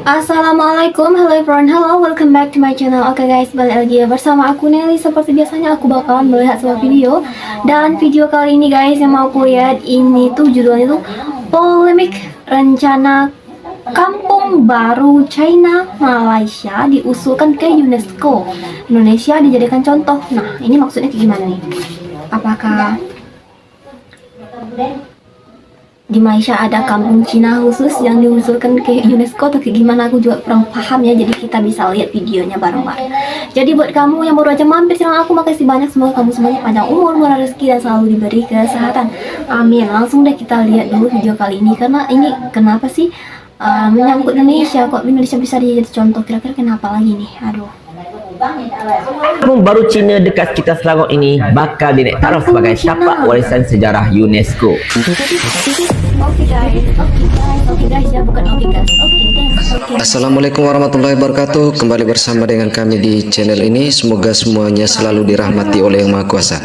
Assalamualaikum, hello everyone, hello, welcome back to my channel. Oke guys, balik lagi ya bersama aku Nelly. Seperti biasanya aku bakalan melihat sebuah video. Dan video kali ini guys yang mau aku lihat ini tuh judulnya tuh polemik rencana Kampung Baru China Malaysia diusulkan ke UNESCO. Indonesia dijadikan contoh. Nah, ini maksudnya kayak gimana nih? Apakah di Malaysia ada kampung Cina khusus yang diusulkan ke UNESCO atau kayak gimana? Aku juga kurang paham ya, jadi kita bisa lihat videonya bareng-bareng. Jadi buat kamu yang baru aja mampir channel aku, makasih banyak, semoga kamu semuanya panjang umur, murah rezeki, dan selalu diberi kesehatan, amin. Langsung deh kita lihat dulu video kali ini, karena ini kenapa sih menyangkut Indonesia, kok Indonesia bisa jadi contoh, kira-kira kenapa lagi nih? Aduh. Kampung Baru Cina dekat sekitar Selangor ini bakal diniktaraf sebagai tapak warisan sejarah UNESCO. Assalamualaikum warahmatullahi wabarakatuh. Kembali bersama dengan kami di channel ini. Semoga semuanya selalu dirahmati oleh Yang Maha Kuasa.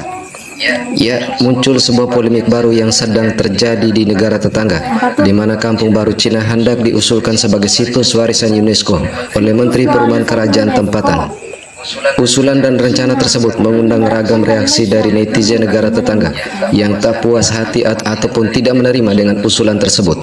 Ya, muncul sebuah polemik baru yang sedang terjadi di negara tetangga, di mana Kampung Baru Cina hendak diusulkan sebagai situs warisan UNESCO oleh Menteri Perumahan Kerajaan Tempatan. Usulan dan rencana tersebut mengundang ragam reaksi dari netizen negara tetangga yang tak puas hati ataupun tidak menerima dengan usulan tersebut.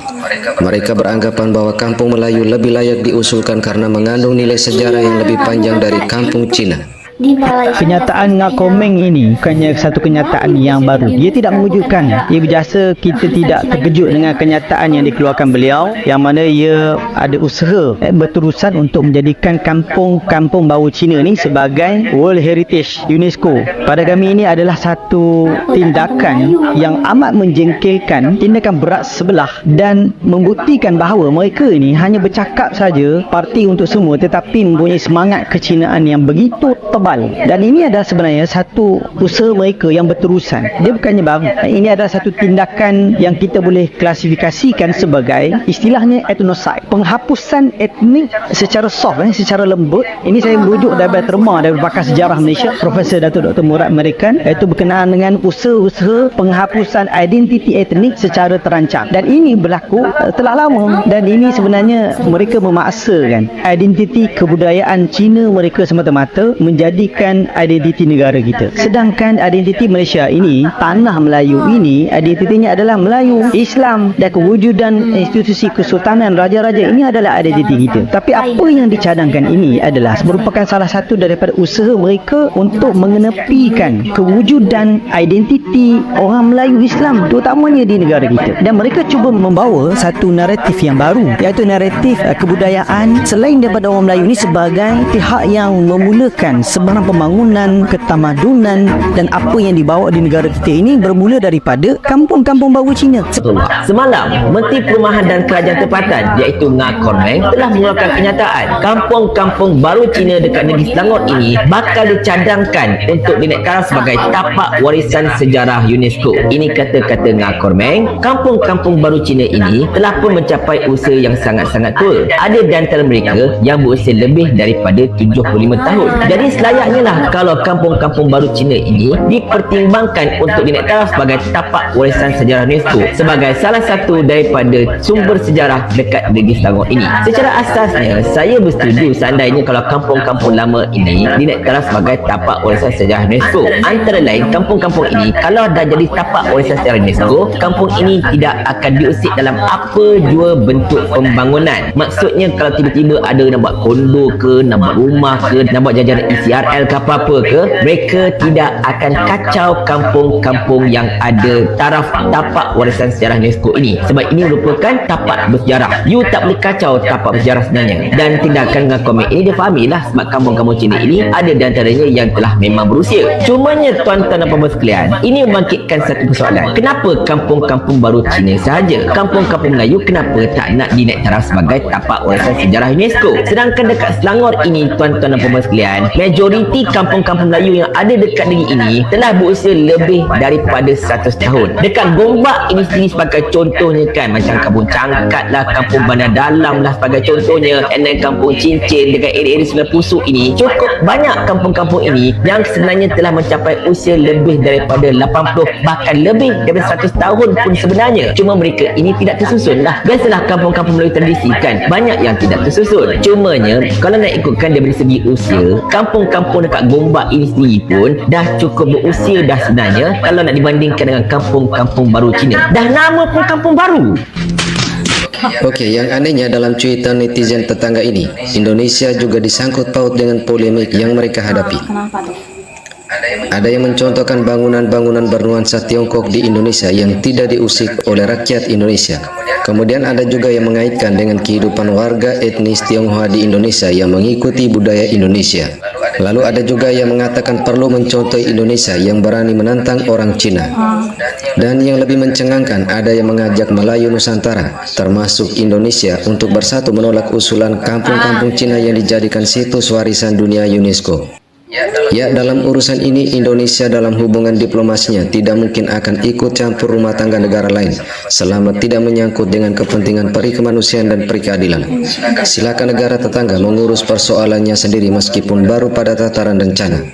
Mereka beranggapan bahwa Kampung Melayu lebih layak diusulkan karena mengandung nilai sejarah yang lebih panjang dari Kampung Cina. Kenyataan Ngak Komeng ini bukannya satu kenyataan yang baru. Dia tidak mengejutkan. Ia biasa kita tidak terkejut dengan kenyataan yang dikeluarkan beliau, yang mana ia ada usaha berterusan untuk menjadikan kampung Baru Cina ini sebagai World Heritage UNESCO. Pada kami ini adalah satu tindakan yang amat menjengkelkan, tindakan berat sebelah, dan membuktikan bahawa mereka ini hanya bercakap saja parti untuk semua, tetapi mempunyai semangat kecinaan yang begitu tebal. Dan ini adalah sebenarnya satu usaha mereka yang berterusan. Dia bukannya baru. Ini adalah satu tindakan yang kita boleh klasifikasikan sebagai istilahnya etnosid, penghapusan etnik secara soft, secara lembut. Ini saya merujuk daripada terma dari pakar sejarah Malaysia, Profesor Datuk Dr. Murad American, iaitu berkenaan dengan usaha-usaha penghapusan identiti etnik secara terancam. Dan ini berlaku telah lama, dan ini sebenarnya mereka memaksakan identiti kebudayaan Cina mereka semata-mata menjadikan identiti negara kita. Sedangkan identiti Malaysia ini, tanah Melayu ini, identitinya adalah Melayu, Islam, dan kewujudan institusi kesultanan raja-raja ini adalah identiti kita. Tapi apa yang dicadangkan ini adalah merupakan salah satu daripada usaha mereka untuk mengenepikan kewujudan identiti orang Melayu Islam, terutamanya di negara kita. Dan mereka cuba membawa satu naratif yang baru, iaitu naratif kebudayaan selain daripada orang Melayu ini sebagai pihak yang memulakan sebarang pembangunan, ketamadunan, dan apa yang dibawa di negara kita ini bermula daripada kampung-kampung baru Cina. Semalam, Menteri Perumahan dan Kerajaan Tempatan iaitu Ngak Komeng telah mengeluarkan kenyataan kampung-kampung baru Cina dekat negeri Selangor ini bakal dicadangkan untuk diniktaraf sebagai tapak warisan sejarah UNESCO. Ini kata-kata Ngak Komeng. Kampung-kampung baru Cina ini telah pun mencapai usia yang sangat-sangat tua. Ada di antara mereka yang berusia lebih daripada 75 tahun. Jadi selayaknya lah kalau kampung-kampung baru Cina ini dipertimbangkan untuk diniktaraf sebagai tapak warisan sejarah UNESCO sebagai salah satu daripada sumber sejarah dekat negeri Selangor ini. Secara asasnya, saya bersetuju seandainya kalau kampung-kampung lama ini diniktaraf sebagai tapak warisan sejarah UNESCO. Antara lain, kampung-kampung ini kalau dah jadi tapak warisan sejarah UNESCO, kampung ini tidak akan diusik dalam apa jua bentuk pembangunan. Maksudnya kalau tiba-tiba ada nak buat kondo ke, nak buat rumah ke, nak buat jajaran ECRL ke apa-apa ke, mereka tidak akan kacau kampung-kampung yang ada taraf tapak warisan sejarah UNESCO ini, sebab ini merupakan tapak bersejarah. You tak boleh kacau tapak bersejarah sebenarnya. Dan tindakan Ngak Komeng ini dia fahamilah, sebab kampung-kampung Cina ini ada di antaranya yang telah memang berusia. Cumanya tuan-tuan dan puan sekalian, ini membangkitkan satu persoalan. Kenapa kampung-kampung baru Cina sahaja? Kampung-kampung Melayu kenapa tak nak diniktaraf sebagai tapak warisan sejarah UNESCO? Sedangkan dekat Selangor ini, tuan-tuan dan puan sekalian, majoriti majoriti kampung-kampung Melayu yang ada dekat negeri ini telah berusia lebih daripada 100 tahun. Dekat Gombak ini sendiri sebagai contohnya kan, macam Kampung Cangkat lah, Kampung Bandar Dalam lah sebagai contohnya, and then Kampung Cincin dekat area-area Sungai Pusuk ini. Cukup banyak kampung-kampung ini yang sebenarnya telah mencapai usia lebih daripada 80 bahkan lebih daripada 100 tahun pun sebenarnya. Cuma mereka ini tidak tersusun lah. Biasalah kampung-kampung Melayu tradisi kan, banyak yang tidak tersusun. Cumanya kalau nak ikutkan dari segi usia, kampung-kampung dekat Gombak ini sendiri pun dah cukup berusia dah sebenarnya kalau nak dibandingkan dengan kampung-kampung baru Cina. Dah nama pun kampung baru. Oke, yang anehnya dalam cuitan netizen tetangga ini, Indonesia juga disangkut paut dengan polemik yang mereka hadapi. Kenapa tuh? Ada yang mencontohkan bangunan-bangunan bernuansa Tiongkok di Indonesia yang tidak diusik oleh rakyat Indonesia. Kemudian ada juga yang mengaitkan dengan kehidupan warga etnis Tionghoa di Indonesia yang mengikuti budaya Indonesia. Lalu ada juga yang mengatakan perlu mencontohi Indonesia yang berani menantang orang Cina. Dan yang lebih mencengangkan, ada yang mengajak Melayu Nusantara, termasuk Indonesia, untuk bersatu menolak usulan kampung-kampung Cina yang dijadikan situs warisan dunia UNESCO. Ya, dalam urusan ini Indonesia dalam hubungan diplomasinya tidak mungkin akan ikut campur rumah tangga negara lain selama tidak menyangkut dengan kepentingan peri kemanusiaan dan peri keadilan. Silakan negara tetangga mengurus persoalannya sendiri meskipun baru pada tataran rencana.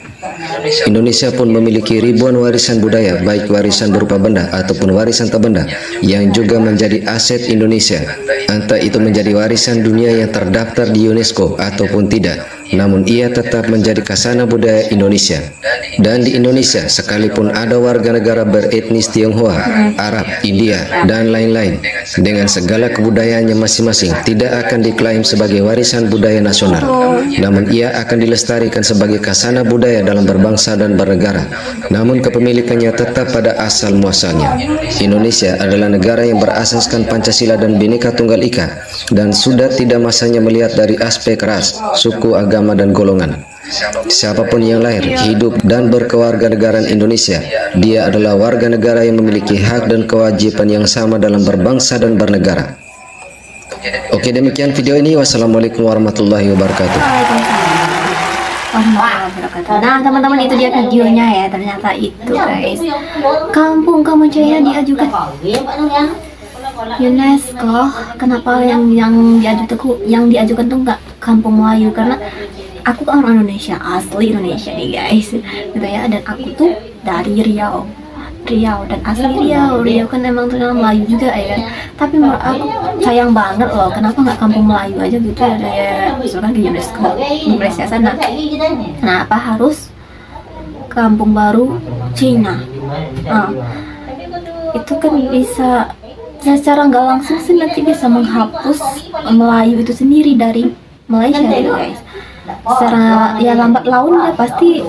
Indonesia pun memiliki ribuan warisan budaya, baik warisan berupa benda ataupun warisan tak benda, yang juga menjadi aset Indonesia. Entah itu menjadi warisan dunia yang terdaftar di UNESCO ataupun tidak, namun ia tetap menjadi khazanah budaya Indonesia. Dan di Indonesia, sekalipun ada warga negara beretnis Tionghoa, Arab, India, dan lain-lain, dengan segala kebudayaannya masing-masing, tidak akan diklaim sebagai warisan budaya nasional, namun ia akan dilestarikan sebagai khazanah budaya dalam berbangsa dan bernegara. Namun kepemilikannya tetap pada asal muasalnya. Indonesia adalah negara yang berasaskan Pancasila dan Bhinneka Tunggal Ika, dan sudah tidak masanya melihat dari aspek ras, suku, agama, dan golongan. Siapapun yang lahir, hidup, dan berkewarganegaraan Indonesia, dia adalah warga negara yang memiliki hak dan kewajiban yang sama dalam berbangsa dan bernegara. Oke, demikian video ini. Wassalamualaikum warahmatullahi wabarakatuh. Nah teman-teman, itu dia videonya ya. Ternyata itu guys, kampung Jaya diajukan UNESCO. Kenapa yang diajukan tuh nggak kampung Melayu? Karena aku kan orang Indonesia, asli Indonesia nih guys, gitu ya. Dan aku tuh dari Riau dan asli Riau kan emang terkenal Melayu juga ya kan. Tapi menurut aku sayang banget loh, kenapa nggak kampung Melayu aja gitu ya, misalkan ke UNESCO Indonesia sana. Kenapa harus kampung baru Cina? Itu kan bisa secara nggak langsung sih nanti bisa menghapus Melayu itu sendiri dari Malaysia gitu guys. Secara ya lambat laun ya pasti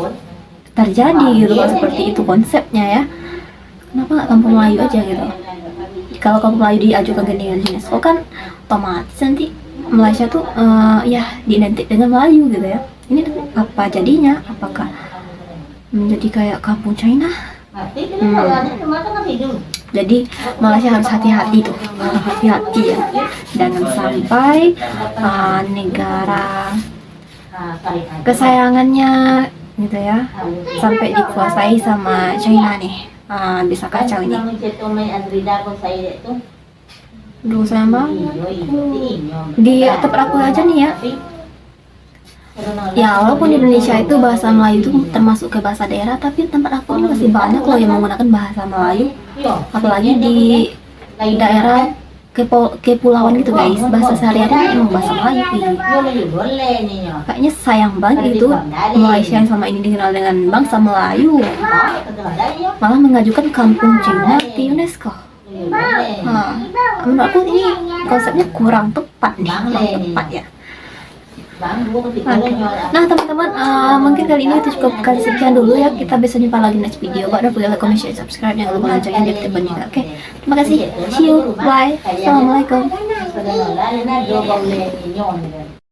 terjadi gitu, seperti itu konsepnya ya. Kenapa nggak kampung Melayu aja gitu? Kalau kampung Melayu diajukan ke UNESCO kan otomatis nanti Malaysia tuh ya diidentik dengan Melayu gitu ya. Ini apa jadinya? Apakah menjadi kayak kampung China? Jadi Malaysia harus hati-hati tuh, hati-hati ya, jangan sampai negara kesayangannya gitu ya sampai dikuasai sama China nih. Bisa kacau ini. Duh sayang banget. Di tempat aku aja nih ya. Ya walaupun di Indonesia itu bahasa Melayu itu termasuk ke bahasa daerah, tapi tempat aku ini masih banyak loh yang menggunakan bahasa Melayu. Apalagi di daerah kepulauan gitu guys, bahasa sehari-hari emang bahasa Melayu. Kayaknya sayang banget itu Malaysia yang selama ini dikenal dengan bangsa Melayu malah mengajukan kampung Cina di UNESCO. Menurut aku ini konsepnya kurang tepat nih, kurang tepat ya. Nah teman-teman, mungkin kali ini itu cukup sekian dulu ya. Kita bisa jumpa lagi next video. Don't forget like, comment, share, subscribe, jangan lupa loncengnya di aktifkan juga. Oke, terima kasih. See you, bye. Assalamualaikum.